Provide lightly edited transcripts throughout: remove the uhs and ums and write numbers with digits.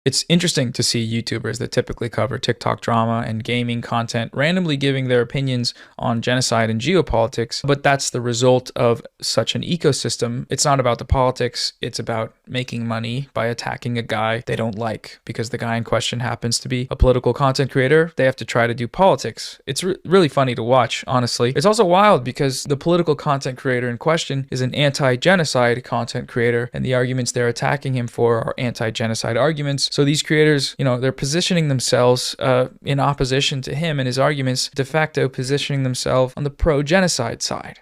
It's interesting to see YouTubers that typically cover TikTok drama and gaming content randomly giving their opinions on genocide and geopolitics, but that's the result of such an ecosystem. It's not about the politics, it's about making money by attacking a guy they don't like. Because the guy in question happens to be a political content creator, they have to try to do politics. It's really funny to watch, honestly. It's also wild because the political content creator in question is an anti-genocide content creator, and the arguments they're attacking him for are anti-genocide arguments. So these creators, they're positioning themselves in opposition to him and his arguments, de facto positioning themselves on the pro-genocide side.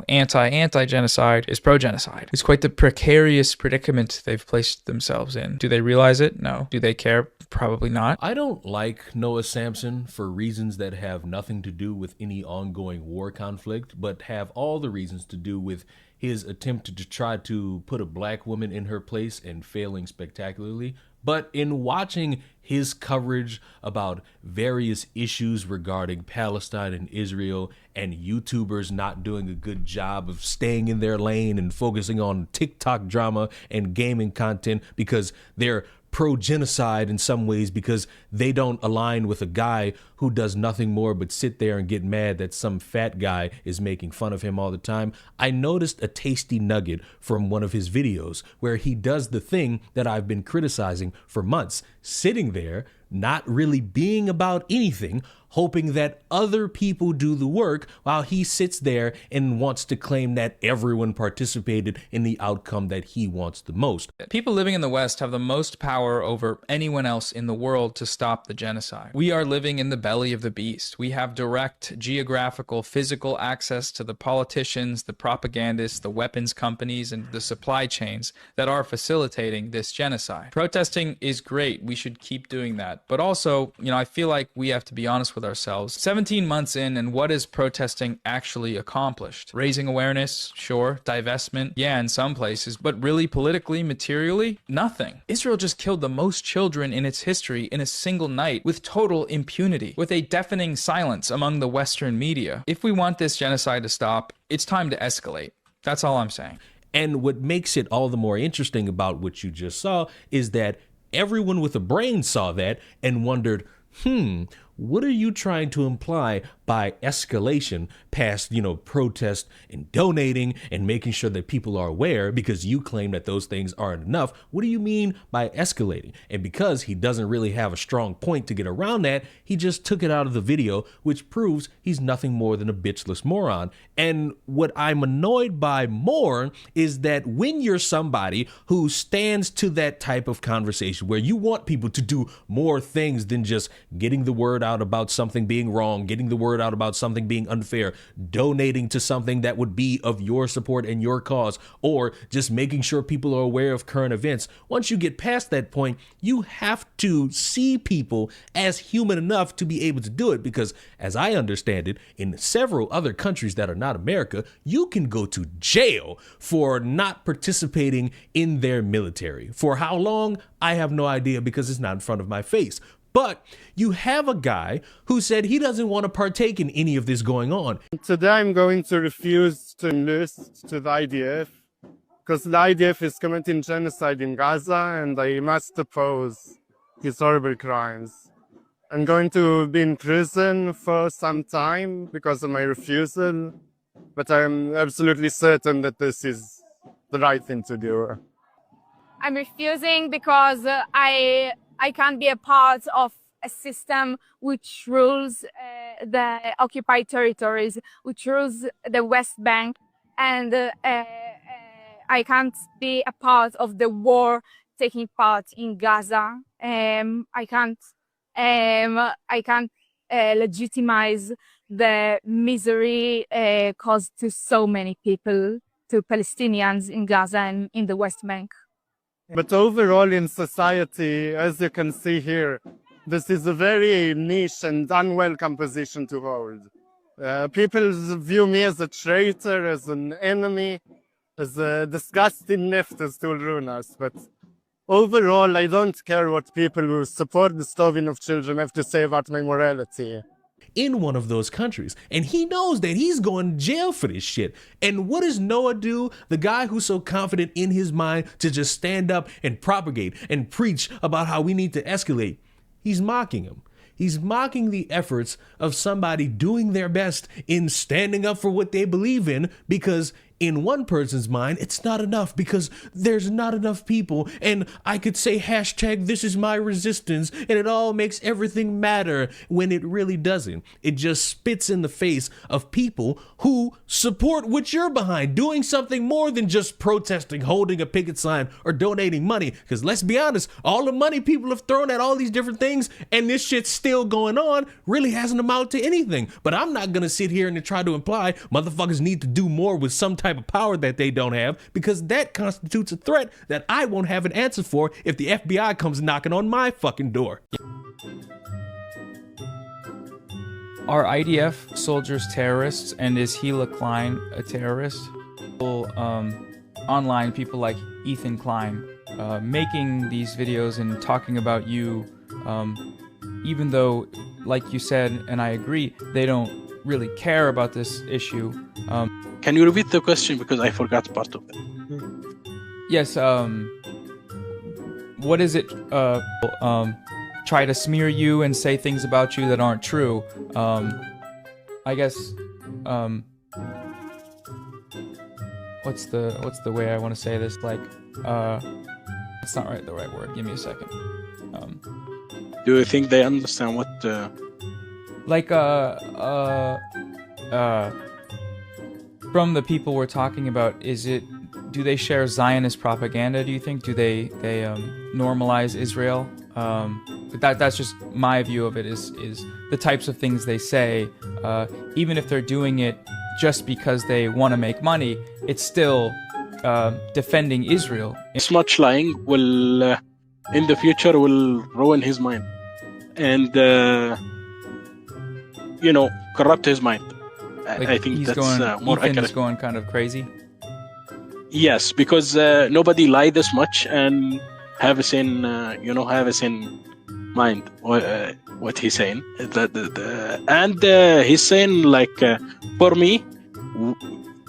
Anti-genocide is pro-genocide. It's quite the precarious predicament they've placed themselves in. Do they realize it? No. Do they care? Probably not. I don't like Noah Samsen for reasons that have nothing to do with any ongoing war conflict, but have all the reasons to do with his attempt to try to put a black woman in her place and failing spectacularly. But in watching his coverage about various issues regarding Palestine and Israel, and YouTubers not doing a good job of staying in their lane and focusing on TikTok drama and gaming content because they're pro-genocide in some ways because they don't align with a guy who does nothing more but sit there and get mad that some fat guy is making fun of him all the time. I noticed a tasty nugget from one of his videos where he does the thing that I've been criticizing for months, sitting there, not really being about anything, hoping that other people do the work while he sits there and wants to claim that everyone participated in the outcome that he wants the most. People living in the West have the most power over anyone else in the world to stop the genocide. We are living in the belly of the beast. We have direct geographical, physical access to the politicians, the propagandists, the weapons companies, and the supply chains that are facilitating this genocide. Protesting is great. We should keep doing that. But also, I feel like we have to be honest with ourselves. 17 months in, and what is protesting actually accomplished? Raising awareness, sure. Divestment, yeah, in some places. But really, politically, materially, nothing. Israel just killed the most children in its history in a single night with total impunity, with a deafening silence among the Western media. If we want this genocide to stop, it's time to escalate. That's all I'm saying. And what makes it all the more interesting about what you just saw is that everyone with a brain saw that and wondered, what are you trying to imply by escalation past, protest and donating and making sure that people are aware because you claim that those things aren't enough? What do you mean by escalating? And because he doesn't really have a strong point to get around that, he just took it out of the video, which proves he's nothing more than a bitchless moron. And what I'm annoyed by more is that when you're somebody who stands to that type of conversation where you want people to do more things than just getting the word out about something being wrong, getting the word out about something being unfair, donating to something that would be of your support and your cause, or just making sure people are aware of current events. Once you get past that point, you have to see people as human enough to be able to do it because, as I understand it, in several other countries that are not America, you can go to jail for not participating in their military. For how long? I have no idea because it's not in front of my face. But you have a guy who said he doesn't want to partake in any of this going on. Today I'm going to refuse to enlist to the IDF because the IDF is committing genocide in Gaza and I must oppose his horrible crimes. I'm going to be in prison for some time because of my refusal, but I'm absolutely certain that this is the right thing to do. I'm refusing because I can't be a part of a system which rules the occupied territories, which rules the West Bank, and I can't be a part of the war taking part in Gaza. I can't legitimize the misery caused to so many people, to Palestinians in Gaza and in the West Bank. But overall in society, as you can see here, this is a very niche and unwelcome position to hold. People view me as a traitor, as an enemy, as a disgusting leftist who will ruin us. But overall, I don't care what people who support the starving of children have to say about my morality. in one of those countries. And he knows that he's going to jail for this shit. And what does Noah do? The guy who's so confident in his mind to just stand up and propagate and preach about how we need to escalate. He's mocking him. He's mocking the efforts of somebody doing their best in standing up for what they believe in, because in one person's mind, it's not enough because there's not enough people. And I could say hashtag this is my resistance and it all makes everything matter, when it really doesn't. It just spits in the face of people who support what you're behind, doing something more than just protesting, holding a picket sign, or donating money. Because let's be honest, all the money people have thrown at all these different things and this shit's still going on really hasn't amounted to anything. But I'm not going to sit here and try to imply motherfuckers need to do more with some type of power that they don't have, because that constitutes a threat that I won't have an answer for if the FBI comes knocking on my fucking door. Are IDF soldiers terrorists, and is Hila Klein a terrorist? Online people like Ethan Klein making these videos and talking about you, even though, like you said, and I agree, they don't really care about this issue. Can you repeat the question, because I forgot part of it? Yes, what is it, try to smear you and say things about you that aren't true? I guess, what's the way I want to say this? Like, it's not the right word. Give me a second. Do you think they understand what? From the people we're talking about, do they share Zionist propaganda, do you think? Do they normalize Israel? That's just my view of it, is the types of things they say, even if they're doing it just because they want to make money, it's still defending Israel. This much lying will, in the future, will ruin his mind and, corrupt his mind. Like, I think that's more Ethan accurate. is going kind of crazy. Yes, because nobody lie this much and have a sane, mind. What he's saying, and he's saying, like, for me,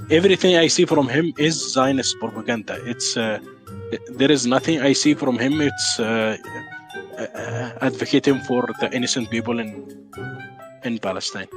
everything I see from him is Zionist propaganda. It's there is nothing I see from him. It's advocating for the innocent people in Palestine.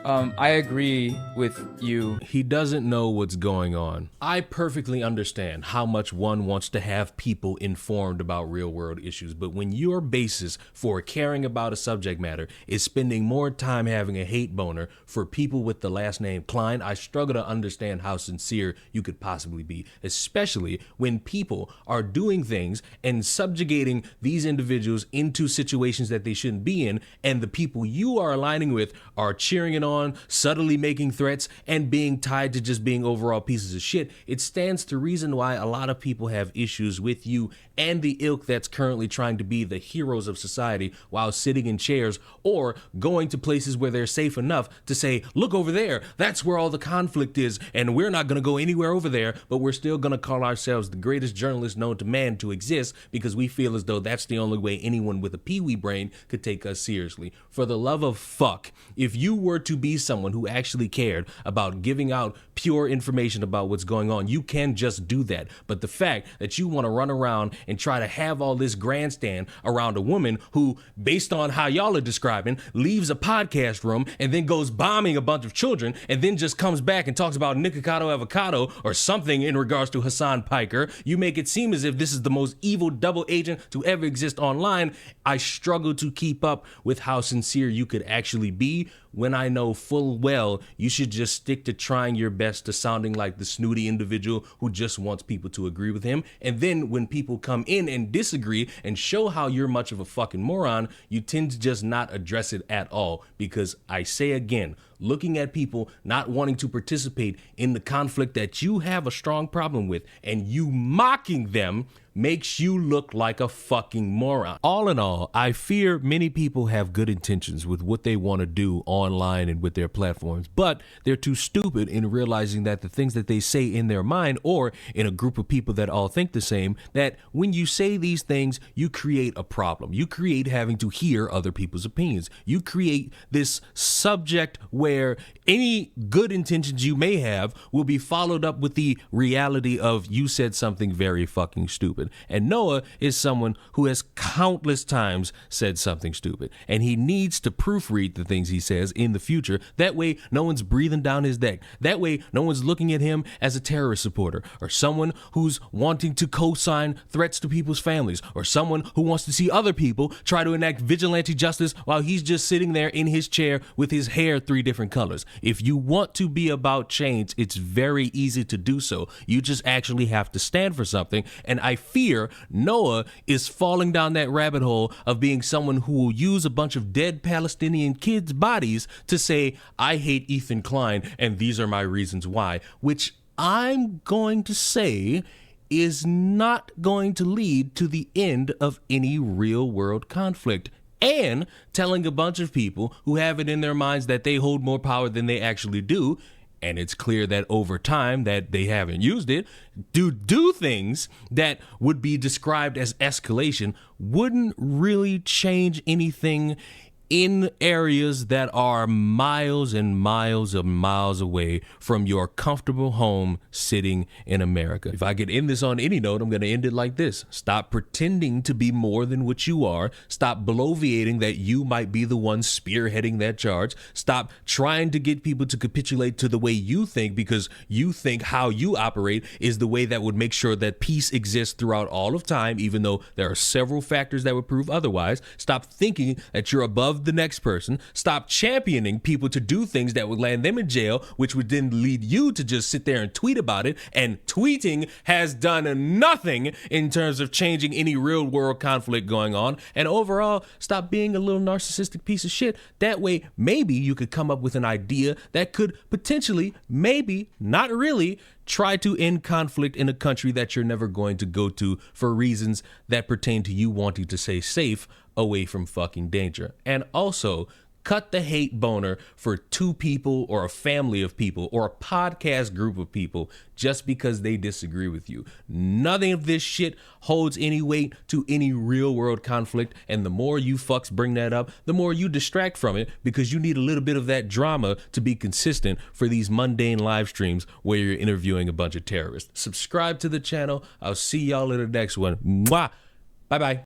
I agree with you. He doesn't know what's going on. I perfectly understand how much one wants to have people informed about real world issues, but when your basis for caring about a subject matter is spending more time having a hate boner for people with the last name Klein, I struggle to understand how sincere you could possibly be, especially when people are doing things and subjugating these individuals into situations that they shouldn't be in, and the people you are aligning with are cheering it on, subtly making threats, and being tied to just being overall pieces of shit. It stands to reason why a lot of people have issues with you and the ilk that's currently trying to be the heroes of society while sitting in chairs or going to places where they're safe enough to say, look over there, that's where all the conflict is, and we're not going to go anywhere over there, but we're still going to call ourselves the greatest journalists known to man to exist because we feel as though that's the only way anyone with a peewee brain could take us seriously. For the love of fuck, if you were to be someone who actually cared about giving out pure information about what's going on, you can just do that. But the fact that you want to run around and try to have all this grandstand around a woman who, based on how y'all are describing, leaves a podcast room and then goes bombing a bunch of children and then just comes back and talks about Nikocado Avocado or something in regards to Hassan Piker, you make it seem as if this is the most evil double agent to ever exist online. I struggle to keep up with how sincere you could actually be when I know full well you should just stick to trying your best to sounding like the snooty individual who just wants people to agree with him. And then when people come in and disagree and show how you're much of a fucking moron, you tend to just not address it at all. Because I say again, looking at people not wanting to participate in the conflict that you have a strong problem with, and you mocking them makes you look like a fucking moron. All in all, I fear many people have good intentions with what they want to do online and with their platforms, but they're too stupid in realizing that the things that they say in their mind or in a group of people that all think the same, that when you say these things, you create a problem. You create having to hear other people's opinions. You create this subject where any good intentions you may have will be followed up with the reality of you said something very fucking stupid. And Noah is someone who has countless times said something stupid, and he needs to proofread the things he says in the future. That way, no one's breathing down his neck. That way, no one's looking at him as a terrorist supporter or someone who's wanting to co-sign threats to people's families or someone who wants to see other people try to enact vigilante justice while he's just sitting there in his chair with his hair 3 different colors. If you want to be about change, it's very easy to do so. You just actually have to stand for something, and I fear Noah is falling down that rabbit hole of being someone who will use a bunch of dead Palestinian kids' bodies to say, I hate Ethan Klein and these are my reasons why, which I'm going to say is not going to lead to the end of any real world conflict. And telling a bunch of people who have it in their minds that they hold more power than they actually do, and it's clear that over time that they haven't used it, do things that would be described as escalation wouldn't really change anything in areas that are miles and miles and miles away from your comfortable home sitting in America. If I could end this on any note, I'm going to end it like this. Stop pretending to be more than what you are. Stop bloviating that you might be the one spearheading that charge. Stop trying to get people to capitulate to the way you think because you think how you operate is the way that would make sure that peace exists throughout all of time, even though there are several factors that would prove otherwise. Stop thinking that you're above the next person. Stop championing people to do things that would land them in jail, which would then lead you to just sit there and tweet about it. And tweeting has done nothing in terms of changing any real world conflict going on. And overall, stop being a little narcissistic piece of shit. That way, maybe you could come up with an idea that could potentially, maybe, not really, try to end conflict in a country that you're never going to go to for reasons that pertain to you wanting to stay safe away from fucking danger. And also, cut the hate boner for 2 people or a family of people or a podcast group of people just because they disagree with you. Nothing of this shit holds any weight to any real world conflict, and the more you fucks bring that up, the more you distract from it because you need a little bit of that drama to be consistent for these mundane live streams where you're interviewing a bunch of terrorists. Subscribe to the channel. I'll see y'all in the next one. Mwah! Bye-bye.